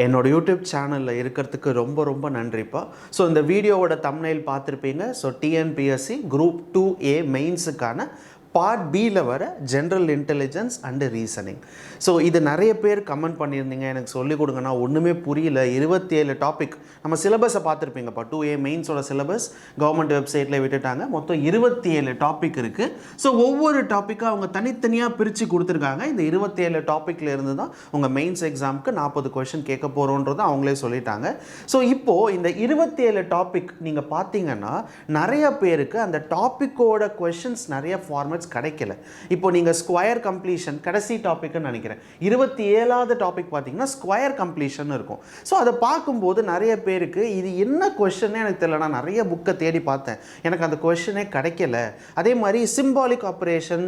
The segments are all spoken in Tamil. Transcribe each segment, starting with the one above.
என்னோட யூடியூப் சேனலில் இருக்கிறதுக்கு ரொம்ப ரொம்ப நன்றிப்பா. ஸோ இந்த வீடியோவோட தம்ப்நெயில் பார்த்துருப்பீங்க. ஸோ டிஎன்பிஎஸ்சி குரூப் 2A மெயின்ஸுக்கான பார்ட் பியில் வர general intelligence and reasoning. So இது நிறைய பேர் கமெண்ட் பண்ணியிருந்தீங்க, எனக்கு சொல்லிக் கொடுங்கன்னா ஒன்றுமே புரியல. 27 டாபிக் நம்ம சிலபஸை பார்த்துருப்பீங்கப்பா. 2A மெயின்ஸோட சிலபஸ் கவர்மெண்ட் வெப்சைட்டில் விட்டுட்டாங்க. மொத்தம் 27 டாபிக் இருக்குது. ஸோ ஒவ்வொரு டாப்பிக்காக அவங்க தனித்தனியாக பிரித்து கொடுத்துருக்காங்க. இந்த 27 டாப்பிக்கில் இருந்து தான் உங்கள் மெயின்ஸ் எக்ஸாமுக்கு 40 கொஷின் கேட்க போகிறோன்றது அவங்களே சொல்லிட்டாங்க. ஸோ இப்போது இந்த 27 டாபிக் நீங்கள் பார்த்தீங்கன்னா நிறைய பேருக்கு அந்த டாப்பிக்கோட கொஷின்ஸ் நிறைய ஃபார்மேட்ஸ் கிடைக்கல. இப்போ நீங்கள் ஸ்கொயர் கம்ப்ளீஷன் கடைசி டாபிக்னு நினைக்கிறேன், 27வது டாபிக் பார்த்தீங்கன்னா ஸ்கொயர் கம்ப்ளீஷன் இருக்கும். ஸோ அதை பார்க்கும்போது நிறைய பேருக்கு இது என்ன கொஷனே எனக்கு தெரியல. நான் நிறைய புக்கை தேடி பார்த்தேன், எனக்கு அந்த கொஷனே கிடைக்கல. அதே மாதிரி சிம்பாலிக் ஆப்ரேஷன்,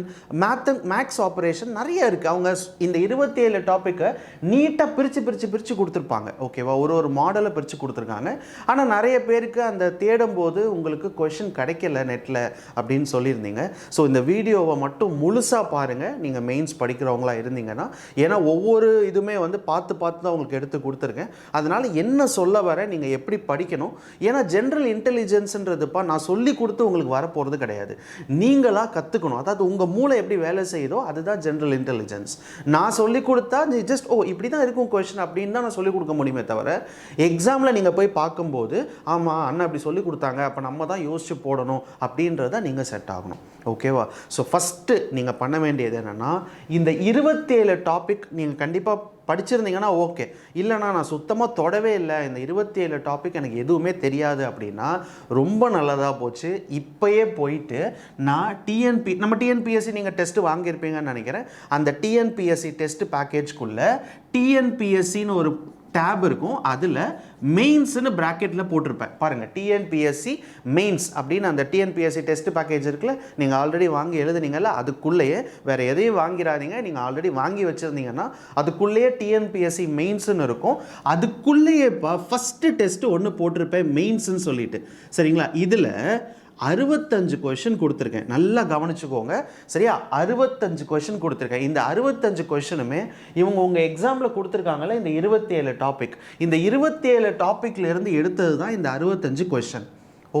மேக்ஸ் ஆப்ரேஷன் நிறைய இருக்குது. அவங்க இந்த 27 டாப்பிக்கை நீட்டாக பிரித்து கொடுத்துருப்பாங்க. ஓகேவா, ஒரு மாடலை பிரித்து கொடுத்துருக்காங்க. ஆனால் நிறைய பேருக்கு அந்த தேடும்போது உங்களுக்கு கொஷின் கிடைக்கல நெட்டில் அப்படின்னு சொல்லியிருந்தீங்க. ஸோ இந்த வீடியோவை மட்டும் முழுசாக பாருங்கள் நீங்கள் மெயின்ஸ் படிக்கிறவங்களா இருந்தீங்கன்னா. ஏன்னா ஒவ்வொரு இதுவுமே பார்த்து தான் உங்களுக்கு எடுத்து கொடுத்துருக்கேன். அதனால் என்ன சொல்ல வர, நீங்கள் எப்படி படிக்கணும். ஏன்னா ஜென்ரல் இன்டெலிஜென்ஸ்ன்றதுப்பா நான் சொல்லி கொடுத்து உங்களுக்கு வரப்போகிறது கிடையாது, நீங்களாக கற்றுக்கணும். அதாவது உங்கள் மூளை எப்படி வேலை செய்யுதோ அதுதான் ஜென்ரல் இன்டெலிஜென்ஸ். நான் சொல்லி கொடுத்தா நீ ஜஸ்ட் இப்படி தான் இருக்கும் கொஷின் அப்படின்னு தான் நான் சொல்லிக் கொடுக்க முடியுமே தவிர, எக்ஸாமில் நீங்கள் போய் பார்க்கும்போது ஆமாம் அண்ணா அப்படி சொல்லி கொடுத்தாங்க அப்போ நம்ம தான் யோசிச்சு போடணும் அப்படின்றத நீங்கள் செட் ஆகணும். ஓகேவா. ஸோ ஃபஸ்ட்டு நீங்கள் பண்ண வேண்டியது என்னென்னா, இந்த 27 டாபிக் நீங்கள் கண்டிப்பாக படிச்சிருந்தீங்கன்னா ஓகே, இல்லைனா நான் சுத்தமாக தொடவே இல்லை, இந்த 27 டாபிக் எனக்கு எதுவுமே தெரியாது அப்படின்னா ரொம்ப நல்லதாக போச்சு. இப்போயே போயிட்டு நான் நம்ம டிஎன்பிஎஸ்சி நீங்கள் டெஸ்ட்டு வாங்கியிருப்பீங்கன்னு நினைக்கிறேன். அந்த டிஎன்பிஎஸ்சி டெஸ்ட் பேக்கேஜ்குள்ளே டிஎன்பிஎஸ்சின்னு ஒரு டேப் இருக்கும், அதில் மெயின்ஸ்னு ப்ராக்கெட்டில் போட்டிருப்பேன் பாருங்கள். டிஎன்பிஎஸ்சி மெயின்ஸ் அப்படின்னு அந்த டிஎன்பிஎஸ்சி டெஸ்ட் பேக்கேஜ் இருக்குல்ல, நீங்கள் ஆல்ரெடி வாங்கி எழுதுனீங்கல்ல, அதுக்குள்ளேயே வேறு எதையும் வாங்கிறாதீங்க. நீங்கள் ஆல்ரெடி வாங்கி வச்சுருந்தீங்கன்னா அதுக்குள்ளேயே டிஎன்பிஎஸ்சி மெயின்ஸ்னு இருக்கும். அதுக்குள்ளேயே இப்போ ஃபஸ்ட்டு டெஸ்ட்டு ஒன்று போட்டிருப்பேன் மெயின்ஸ்ன்னு சொல்லிட்டு, சரிங்களா. இதில் 65 கொஷின் கொடுத்துருக்கேன், நல்லா கவனிச்சுக்கோங்க சரியா. 65 கொஷின் கொடுத்துருக்கேன். இந்த 65 கொஷினுமே இவங்க உங்கள் எக்ஸாமில் கொடுத்துருக்காங்களே இந்த 27 டாபிக், இந்த 27 டாப்பிக்லேருந்து எடுத்தது தான் இந்த 65 கொஷின்.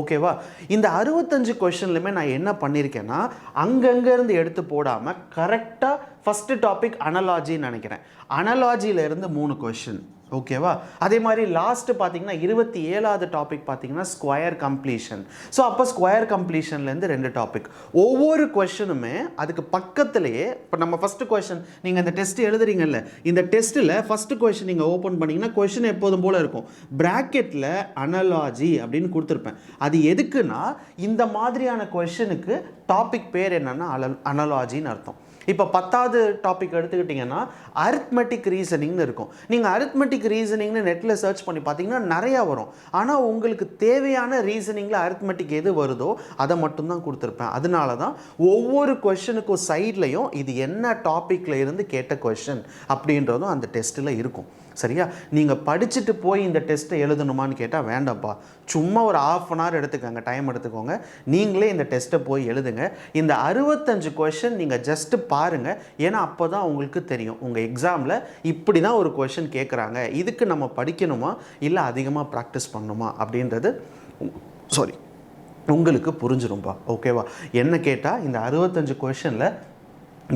ஓகேவா. இந்த 65 கொஷின்லையுமே நான் என்ன பண்ணியிருக்கேன்னா, அங்கங்கேருந்து எடுத்து போடாமல் கரெக்டாக ஃபஸ்ட்டு டாபிக் அனலாஜின்னு நினைக்கிறேன், அனலாஜியிலேருந்து 3 கொஷின். ஓகேவா. அதே மாதிரி லாஸ்ட்டு பார்த்தீங்கன்னா 27வது டாபிக் பார்த்தீங்கன்னா ஸ்கொயர் கம்ப்ளீஷன். ஸோ அப்போ ஸ்கொயர் கம்ப்ளீஷன்லேருந்து 2 டாபிக். ஒவ்வொரு கொஷனுமே அதுக்கு பக்கத்துலேயே, இப்போ நம்ம ஃபஸ்ட்டு கொஷின் நீங்கள் இந்த டெஸ்ட் எழுதுறீங்கல்ல, இந்த டெஸ்ட்டில் ஃபஸ்ட்டு கொஷின் நீங்கள் ஓப்பன் பண்ணிங்கன்னா கொஷின் எப்போதும் போல் இருக்கும், ப்ராக்கெட்டில் அனலாஜி அப்படின்னு கொடுத்துருப்பேன். அது எதுக்குன்னா இந்த மாதிரியான கொஷனுக்கு டாபிக் பேர் என்னென்னா அனலாஜின்னு அர்த்தம். இப்போ 10வது டாபிக் எடுத்துக்கிட்டிங்கன்னா அரித்மெட்டிக் ரீசனிங்னு இருக்கும். நீங்கள் அரித்மெட்டிக் ரீசனிங்னு நெட்டில் சர்ச் பண்ணி பார்த்தீங்கன்னா நிறையா வரும். ஆனால் உங்களுக்கு தேவையான ரீசனிங்கில் அரித்மெட்டிக் எது வருதோ அதை மட்டும்தான் கொடுத்துருப்பேன். அதனால தான் ஒவ்வொரு கொஷனுக்கும் சைட்லையும் இது என்ன டாப்பிக்கில் இருந்து கேட்ட கொஷின் அப்படின்றதும் அந்த டெஸ்ட்டில் இருக்கும். சரியா. நீங்கள் படிச்சுட்டு போய் இந்த டெஸ்ட்டை எழுதணுமான்னு கேட்டால் வேண்டாம்ப்பா, சும்மா ஒரு ½ hour எடுத்துக்கோங்க, டைம் எடுத்துக்கோங்க, நீங்களே இந்த டெஸ்ட்டை போய் எழுதுங்க. இந்த 65 கொஷின் நீங்கள் ஜஸ்ட்டு பாருங்கள். ஏன்னா அப்போ தான் உங்களுக்கு தெரியும் உங்கள் எக்ஸாமில் இப்படி தான் ஒரு கொஷின் கேட்குறாங்க, இதுக்கு நம்ம படிக்கணுமா இல்லை அதிகமாக ப்ராக்டிஸ் பண்ணணுமா அப்படின்றது உங்களுக்கு புரிஞ்சிரும்பா. ஓகேவா. என்ன கேட்டால் இந்த 65 கொஷினில்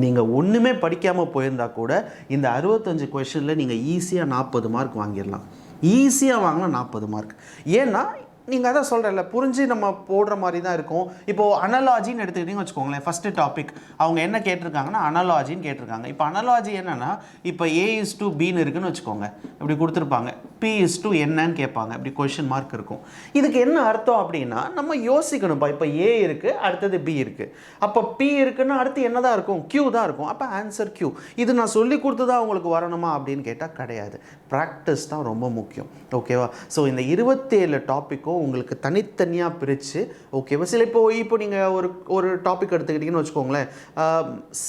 நீங்கள் ஒன்றுமே படிக்காமல் போயிருந்தா கூட இந்த 65 கொஷனில் நீங்கள் ஈஸியாக 40 மார்க் வாங்கிடலாம். ஈஸியாக வாங்கலாம் 40 மார்க். ஏன்னா நீங்கள் அதான் சொல்கிறேன்ல, புரிஞ்சு நம்ம போடுற மாதிரி தான் இருக்கும். இப்போது அனலாஜின்னு எடுத்துக்கிட்டிங்கன்னு வச்சுக்கோங்களேன், ஃபஸ்ட்டு டாபிக் அவங்க என்ன கேட்டிருக்காங்கன்னா அனலாஜின்னு கேட்டிருக்காங்க. இப்போ அனலாஜி என்னென்னா, இப்போ A:B இருக்குன்னு வச்சுக்கோங்க, இப்படி கொடுத்துருப்பாங்க, P:, என்னன்னு கேட்பாங்க, இப்படி கொஷின் மார்க் இருக்கும். இதுக்கு என்ன அர்த்தம் அப்படின்னா நம்ம யோசிக்கணும்ப்பா. இப்போ A இருக்குது, அடுத்தது B இருக்குது, அப்போ P இருக்குன்னா அடுத்து என்ன தான் இருக்கும், Q தான் இருக்கும். அப்போ ஆன்சர் Q. இது நான் சொல்லி கொடுத்து தான் உங்களுக்கு வரணுமா அப்படின்னு கேட்டால் கிடையாது, ப்ராக்டிஸ் தான் ரொம்ப முக்கியம். ஓகேவா. ஸோ இந்த 27 டாப்பிக்கும் உங்களுக்கு தனித்தனியாக பிரித்து, ஓகேவா. சில இப்போ நீங்கள் ஒரு டாபிக் எடுத்துக்கிட்டிங்கன்னு வச்சுக்கோங்களேன்,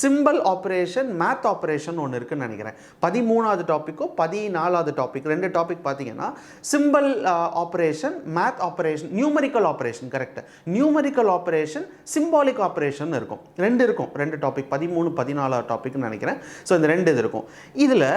சிம்பிள் ஆப்ரேஷன் மேத் ஆப்ரேஷன் ஒன்று இருக்குதுன்னு நினைக்கிறேன். 13வது டாப்பிக்கோ 14வது டாபிக் 2 டாபிக் பார்த்தீங்கன்னா simple operation, math operation, numerical operation, correct, numerical operation, symbolic operation இருக்கும். ரெண்டு டாபிக் 13 14 டாபிக்னு நினைக்கிறேன். ஸோ இந்த ரெண்டு இது இருக்கும். இதில்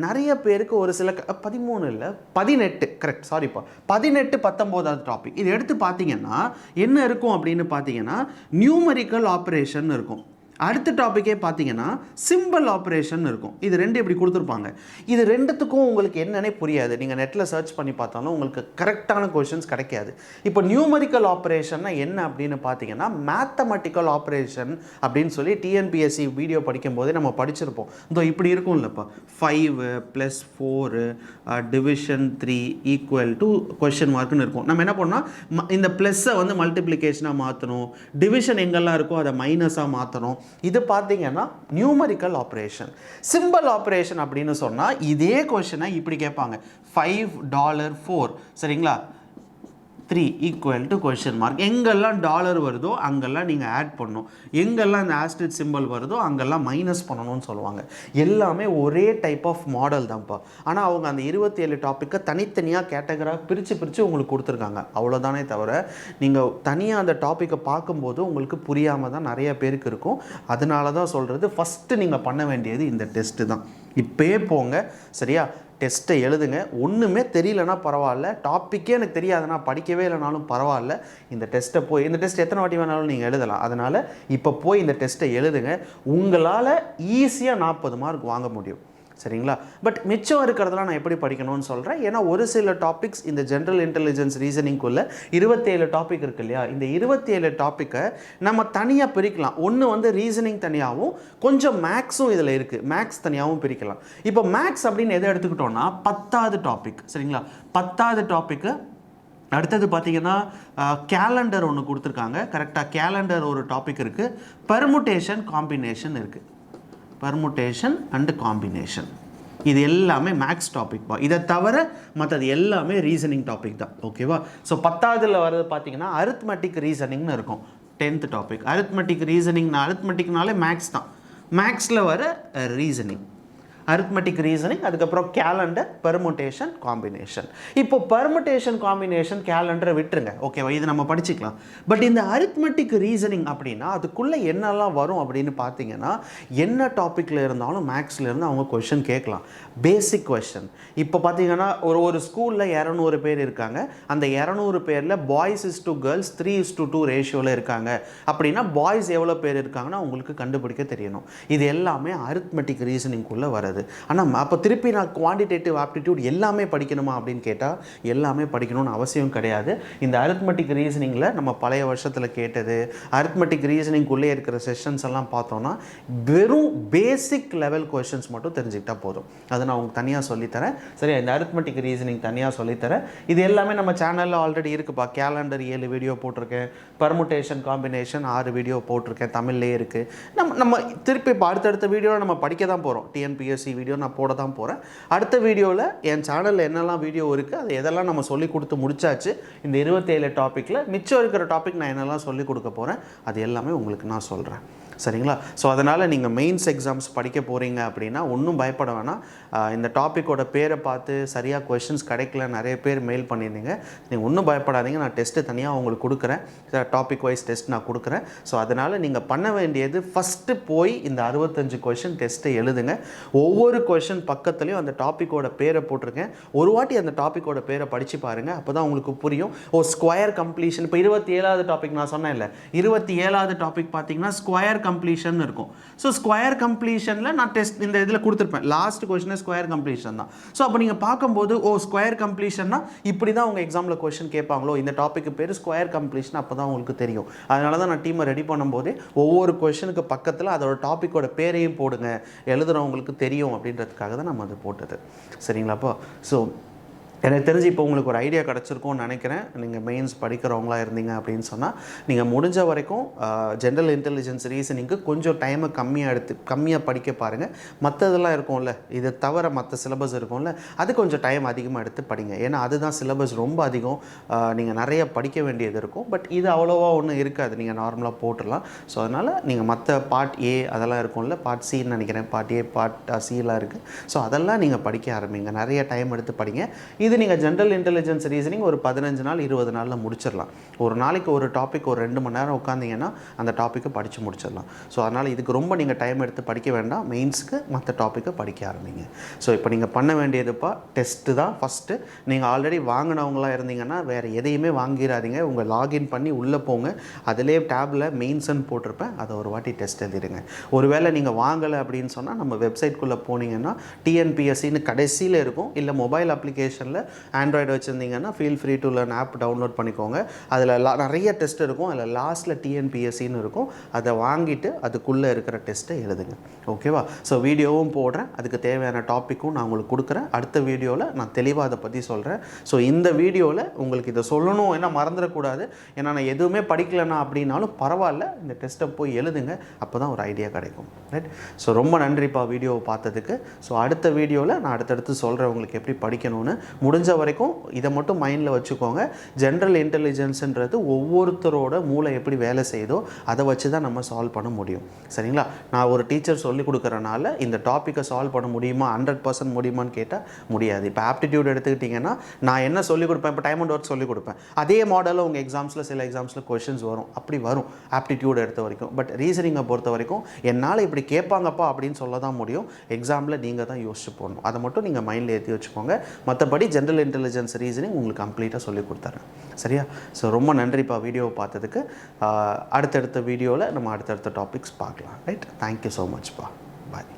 நிறைய பேருக்கு ஒரு சில 13 இல்லை 18, கரெக்ட், சாரிப்பா, 18 19வது டாபிக் இது எடுத்து பார்த்தீங்கன்னா என்ன இருக்கும் அப்படின்னு பார்த்தீங்கன்னா நியூமரிக்கல் ஆப்ரேஷன் இருக்கும். அடுத்த டாப்பிக்கே பார்த்தீங்கன்னா சிம்பிள் ஆப்ரேஷன் இருக்கும். இது ரெண்டு இப்படி கொடுத்துருப்பாங்க. இது ரெண்டுத்துக்கும் உங்களுக்கு என்னன்னே புரியாது. நீங்கள் நெட்டில் சர்ச் பண்ணி பார்த்தாலும் உங்களுக்கு கரெக்டான கொஷின்ஸ் கிடைக்காது. இப்போ நியூமரிக்கல் ஆப்ரேஷன்னா என்ன அப்படின்னு பார்த்தீங்கன்னா மேத்தமெட்டிக்கல் ஆப்ரேஷன் அப்படின்னு சொல்லி டிஎன்பிஎஸ்சி வீடியோ படிக்கும் போதே நம்ம படிச்சிருப்போம். இதோ இப்படி இருக்கும் இல்லைப்பா, 5 + 4 டிவிஷன் 3 ஈக்குவல் டு கொஷின் மார்க்னு இருக்கும். நம்ம என்ன பண்ணோம், இந்த ப்ளஸ்ஸை வந்து மல்டிப்ளிகேஷனாக மாற்றணும், டிவிஷன் எங்கெல்லாம் இருக்கோ அதை மைனஸாக மாற்றணும். இது பார்த்தீங்கன்னா நியூமரிக்கல் ஆப்ரேஷன். சிம்பிள் ஆப்ரேஷன் அப்படின்னு சொன்னால் இதே கொஷனை இப்படி கேட்பாங்க, $5 சரிங்களா, 3 ஈக்குவல் டு கொஷின் மார்க். எங்கெல்லாம் டாலர் வருதோ அங்கெல்லாம் நீங்கள் ஆட் பண்ணணும், எங்கெல்லாம் இந்த ஆஸ்டரிஸ்க் சிம்பிள் வருதோ அங்கெல்லாம் மைனஸ் பண்ணணும்னு சொல்லுவாங்க. எல்லாமே ஒரே டைப் ஆஃப் மாடல் தான்ப்பா. ஆனால் அவங்க அந்த 27 டாப்பிக்கை தனித்தனியாக கேட்டகராக பிரித்து உங்களுக்கு கொடுத்துருக்காங்க. அவ்வளோதானே தவிர நீங்கள் தனியாக அந்த டாப்பிக்கை பார்க்கும்போது உங்களுக்கு புரியாமல் தான் நிறைய பேருக்கு இருக்கும். அதனால தான் சொல்கிறது, ஃபஸ்ட்டு நீங்கள் பண்ண வேண்டியது இந்த டெஸ்ட்டு தான். இப்போயே போங்க, சரியா, டெஸ்ட்டை எழுதுங்க. ஒன்றுமே தெரியலனா பரவாயில்ல, டாப்பிக்கே எனக்கு தெரியாதுன்னா படிக்கவே இல்லைனாலும் பரவாயில்ல, இந்த டெஸ்ட்டை போய், இந்த டெஸ்ட் எத்தனை வாட்டி வேணாலும் நீங்கள் எழுதலாம். அதனால் இப்போ போய் இந்த டெஸ்ட்டை எழுதுங்க. உங்களால் ஈஸியாக 40 மார்க் வாங்க முடியும், சரிங்களா. பட் மிச்சம் இருக்கிறதெல்லாம் நான் எப்படி படிக்கணும்னு சொல்கிறேன். ஏன்னா ஒரு சில டாபிக்ஸ் இந்த ஜென்ரல் இன்டெலிஜென்ஸ் ரீசனிங்குள்ளே 27 டாபிக் இருக்கு இல்லையா, இந்த 27 டாப்பிக்கை நம்ம தனியாக பிரிக்கலாம். ஒன்று வந்து ரீசனிங் தனியாகவும் கொஞ்சம் மேக்ஸும் இதில் இருக்குது, மேக்ஸ் தனியாகவும் பிரிக்கலாம். இப்போ மேக்ஸ் அப்படின்னு எதை எடுத்துக்கிட்டோன்னா 10வது டாபிக், சரிங்களா. 10வது டாப்பிக்கு அடுத்தது பார்த்தீங்கன்னா கேலண்டர் ஒன்று கொடுத்துருக்காங்க, கரெக்டாக. கேலண்டர் ஒரு டாபிக் இருக்குது, பெர்முடேஷன் காம்பினேஷன் இருக்குது, பெர்முடேஷன் அண்டு காம்பினேஷன். இது எல்லாமே மேக்ஸ் டாபிக் பா. இதை தவிர மற்றது எல்லாமே ரீசனிங் டாபிக் தான், ஓகேவா. ஸோ 10வதுல வர்றது பார்த்தீங்கன்னா அரித்மெட்டிக் ரீசனிங்னு இருக்கும், 10th டாபிக். அரித்மெட்டிக் ரீசனிங்னா, அரித்மெட்டிக்னாலே மேக்ஸ் தான், மேக்ஸில் வர ரீசனிங், அரித்மெட்டிக் ரீசனிங், அதுக்கப்புறம் கேலண்டர், பெர்முடேஷன், காம்பினேஷன். இப்போ பெர்முடேஷன், காம்பினேஷன், கேலண்டரை விட்டுருங்க, ஓகேவா, இது நம்ம படிச்சுக்கலாம். பட் இந்த அரித்மெட்டிக் ரீசனிங் அப்படின்னா அதுக்குள்ளே என்னெல்லாம் வரும் அப்படின்னு பார்த்தீங்கன்னா என்ன டாப்பிக்கில் இருந்தாலும் மேக்ஸில் இருந்து அவங்க கொஷின் கேட்கலாம், பேசிக் கொஷின். இப்போ பார்த்தீங்கன்னா ஒரு ஸ்கூலில் 200 பேர் இருக்காங்க, அந்த 200 பேரில் பாய்ஸ் இஸ் டு கேர்ள்ஸ் 3:2 ரேஷியோவில் இருக்காங்க அப்படின்னா பாய்ஸ் எவ்வளோ பேர் இருக்காங்கன்னா உங்களுக்கு கண்டுபிடிக்க தெரியணும். இது எல்லாமே அரித்மெட்டிக் ரீசனிங்குள்ளே வருது. ஆனால் அப்போ திருப்பி நான் குவான்டிடேட்டிவ் ஆப்டிடியூட் எல்லாமே படிக்கணுமா அப்படின்னு கேட்டால் எல்லாமே படிக்கணும்னு அவசியம் கிடையாது. இந்த அரித்மெட்டிக் ரீசனிங்கில் நம்ம பழைய வருஷத்தில் கேட்டது, அரித்மெட்டிக் ரீசனிங்குள்ளே இருக்கிற செஷன்ஸ் எல்லாம் பார்த்தோன்னா வெறும் பேசிக் லெவல் கொஷின்ஸ் மட்டும் தெரிஞ்சுக்கிட்டால் போதும். அதை நான் உங்களுக்கு தனியாக சொல்லித்தரேன், சரியா. இந்த அரித்மெட்டிக் ரீசனிங் தனியாக சொல்லித்தரேன். இது எல்லாமே நம்ம சேனலில் ஆல்ரெடி இருக்குப்பா. கேலண்டர் 7 வீடியோ போட்டிருக்கேன், பெர்முடேஷன் காம்பினேஷன் 6 வீடியோ போட்டிருக்கேன், தமிழ்லேயே இருக்குது. நம்ம திருப்பி இப்போ அடுத்தடுத்த வீடியோவில் நம்ம படிக்க தான் போகிறோம். டிஎன்பிஎஸ்சி வீடியோ நான் போட தான் போகிறேன். அடுத்த வீடியோவில் என் சேனலில் என்னெல்லாம் வீடியோ இருக்குது அது எதெல்லாம் நம்ம சொல்லி கொடுத்து முடிச்சாச்சு. இந்த 27 டாப்பிக்கில் மிச்சம் இருக்கிற டாபிக் நான் என்னெல்லாம் சொல்லி கொடுக்க போகிறேன் அது எல்லாமே உங்களுக்கு நான் சொல்கிறேன், சரிங்களா. ஸோ அதனால் நீங்கள் மெயின்ஸ் எக்ஸாம்ஸ் படிக்க போகிறீங்க அப்படின்னா ஒன்றும் பயப்பட வேணாம். இந்த டாப்பிக்கோட பேரை பார்த்து சரியாக கொஷின்ஸ் கிடைக்கல நிறைய பேர் மெயில் பண்ணியிருந்தீங்க. நீங்கள் ஒன்றும் பயப்படாதீங்க, நான் டெஸ்ட்டு தனியாக உங்களுக்கு கொடுக்குறேன், டாபிக் வைஸ் டெஸ்ட் நான் கொடுக்குறேன். ஸோ அதனால் நீங்கள் பண்ண வேண்டியது ஃபஸ்ட்டு போய் இந்த 65 கொஷின் டெஸ்ட்டை எழுதுங்க. ஒவ்வொரு கொஷின் பக்கத்துலேயும் அந்த டாப்பிக்கோட பேரை போட்டிருக்கேன். ஒரு வாட்டி அந்த டாப்பிக்கோட பேரை படித்து பாருங்கள், அப்போ தான் உங்களுக்கு புரியும். Square completion. இப்போ 27வது டாபிக் நான் சொன்னேன் இல்லை, 27வது டாபிக் பார்த்தீங்கன்னா ஸ்கொயர் கம்ப்ளீஷன் இருக்கும். ஸோ ஸ்கொயர் கம்ப்ளீஷனில் நான் டெஸ்ட் இந்த இதில் கொடுத்துருப்பேன், லாஸ்ட் கொஷினே ஸ்கொயர் கம்ப்ளீஷன் தான். ஸோ அப்போ நீங்கள் பார்க்கும்போது ஸ்கொயர் கம்ப்ளீஷன்னா இப்படி தான் உங்கள் எக்ஸாமில் கொஷின் கேட்பாங்களோ, இந்த டாப்பிக்கு பேர் ஸ்கொயர் கம்ப்ளீஷன், அப்போ தான் உங்களுக்கு தெரியும். அதனால தான் நான் டீமை ரெடி பண்ணும்போது ஒவ்வொரு கொஷனுக்கு பக்கத்தில் அதோட டாப்பிக்கோட பேரையும் போடுங்க, எழுதுகிறவங்களுக்கு தெரியும் அப்படின்றதுக்காக தான் நம்ம அது போட்டது, சரிங்களாப்பா. ஸோ எனக்கு தெரிஞ்சு இப்போ உங்களுக்கு ஒரு ஐடியா கிடச்சிருக்கும்னு நினைக்கிறேன். நீங்கள் மெயின்ஸ் படிக்கிறவங்களா இருந்தீங்க அப்படின்னு சொன்னால் நீங்கள் முடிஞ்ச வரைக்கும் ஜென்ரல் இன்டெலிஜென்ஸ் ரீசனிங்க்கு கொஞ்சம் டைமை கம்மியாக படிக்க பாருங்கள். மற்றதெல்லாம் இருக்கும்ல, இதை தவிர மற்ற சிலபஸ் இருக்கும்ல, அது கொஞ்சம் டைம் அதிகமாக எடுத்து படிங்க. ஏன்னா அதுதான் சிலபஸ் ரொம்ப அதிகம், நீங்கள் நிறைய படிக்க வேண்டியது இருக்கும். பட் இது அவ்வளோவா ஒன்றும் இருக்காது, நீங்கள் நார்மலாக போட்டுடலாம். ஸோ அதனால் நீங்கள் மற்ற பார்ட் ஏ அதெல்லாம் இருக்கும்ல, பார்ட் சின்னு நினைக்கிறேன், பார்ட் ஏ பார்ட் சிலாம் இருக்குது. ஸோ அதெல்லாம் நீங்கள் படிக்க ஆரம்பிங்க, நிறைய டைம் எடுத்து படிங்க. இது இது நீங்கள் ஜென்ரல் இன்டெலிஜென்ஸ் ரீசனிங் ஒரு 15 நாள் 20 நாளில் முடிச்சிடலாம். ஒரு நாளைக்கு ஒரு டாபிக் ஒரு 2 மணி நேரம் உட்காந்திங்கன்னா அந்த டாப்பிக்கை படித்து முடிச்சிடலாம். ஸோ அதனால் இதுக்கு ரொம்ப நீங்கள் டைம் எடுத்து படிக்க வேண்டாம். மெயின்ஸுக்கு மற்ற டாப்பிக்கை படிக்க ஆரம்பிங்க. ஸோ இப்போ நீங்கள் பண்ண வேண்டியதுப்பா டெஸ்ட்டு தான் ஃபஸ்ட்டு. நீங்கள் ஆல்ரெடி வாங்கினவங்களாக இருந்தீங்கன்னா வேறு எதையுமே வாங்கிடாதீங்க. உங்கள் லாகின் பண்ணி உள்ளே போங்க. அதிலே டேப்பில் மெயின்ஸ்ன்னு போட்டிருப்பேன், அதை ஒரு வாட்டி டெஸ்ட் எழுதிடுங்க. ஒருவேளை நீங்கள் வாங்கலை அப்படின்னு சொன்னால் நம்ம வெப்சைட்குள்ளே போனீங்கன்னா டிஎன்பிஎஸ்சின்னு கடைசியில் இருக்கும். இல்லை மொபைல் அப்ளிகேஷனில் ஆண்ட்ராய்டு வச்சுருந்தீங்கன்னா feel free to learn app download பண்ணிக்கோங்க. அதில் நிறைய டெஸ்ட் இருக்கும். அதில் லாஸ்ட்டில் டிஎன்பிஎஸ்சின்னு இருக்கும். அதை வாங்கிட்டு அதுக்குள்ளே இருக்கிற டெஸ்ட்டை எழுதுங்க. ஓகேவா? ஸோ வீடியோவும் போடுறேன், அதுக்கு தேவையான டாப்பிக்கும் நான் உங்களுக்கு கொடுக்குறேன். அடுத்த வீடியோவில் நான் தெளிவாக அதை பற்றி சொல்கிறேன். ஸோ இந்த வீடியோவில் உங்களுக்கு இதை சொல்லணும், ஏன்னா மறந்துடக்கூடாது. ஏன்னா நான் எதுவுமே படிக்கலைன்னா அப்படின்னாலும் பரவாயில்ல, இந்த டெஸ்ட்டை போய் எழுதுங்க. அப்போ தான் ஒரு ஐடியா கிடைக்கும். ரைட்? ஸோ ரொம்ப நன்றிப்பா வீடியோவை பார்த்ததுக்கு. ஸோ அடுத்த வீடியோவில் நான் அடுத்தடுத்து சொல்கிறேன் உங்களுக்கு எப்படி படிக்கணும்னு. முடிஞ்ச வரைக்கும் இதை மட்டும் மைண்டில் வச்சுக்கோங்க. ஜென்ரல் இன்டெலிஜென்ஸுன்றது ஒவ்வொருத்தரோட மூளை எப்படி வேலை செய்தோ அதை வச்சு தான் நம்ம சால்வ் பண்ண முடியும். சரிங்களா? நான் ஒரு டீச்சர் சொல்லிக் கொடுக்குறனால இந்த டாப்பிக்கை சால்வ் பண்ண முடியுமா, 100% முடியுமான்னு கேட்டால் முடியாது. இப்போ ஆப்டிடியூட் எடுத்துக்கிட்டிங்கன்னா நான் என்ன சொல்லிக் கொடுப்பேன், இப்போ டைம் அண்ட் ஒர்க் சொல்லிக் கொடுப்பேன். அதே மாடலில் உங்கள் எக்ஸாம்ஸில் சில எக்ஸாம்ஸில் கொஷின்ஸ் வரும், அப்படி வரும் ஆப்டிடியூட் எடுத்த வரைக்கும். பட் ரீசனிங்கை பொறுத்த வரைக்கும் என்னால் இப்படி கேட்பாங்கப்பா அப்படின்னு சொல்ல தான் முடியும். எக்ஸாமில் நீங்கள் தான் யோசிச்சு போடணும். அதை மட்டும் நீங்கள் மைண்டில் ஏற்றி வச்சுக்கோங்க. மற்றபடி ஜென்ரல் இன்டெலிஜென்ஸ் ரீசனிங் உங்களுக்கு கம்ப்ளீட்டாக சொல்லி கொடுத்துறேன். சரியா? ஸோ ரொம்ப நன்றிப்பா வீடியோவை பார்த்ததுக்கு. அடுத்தடுத்த வீடியோவில் நம்ம அடுத்தடுத்த டாபிக்ஸ் பார்க்கலாம். ரைட்? தேங்க்யூ ஸோ மச்ப்பா. பாய்.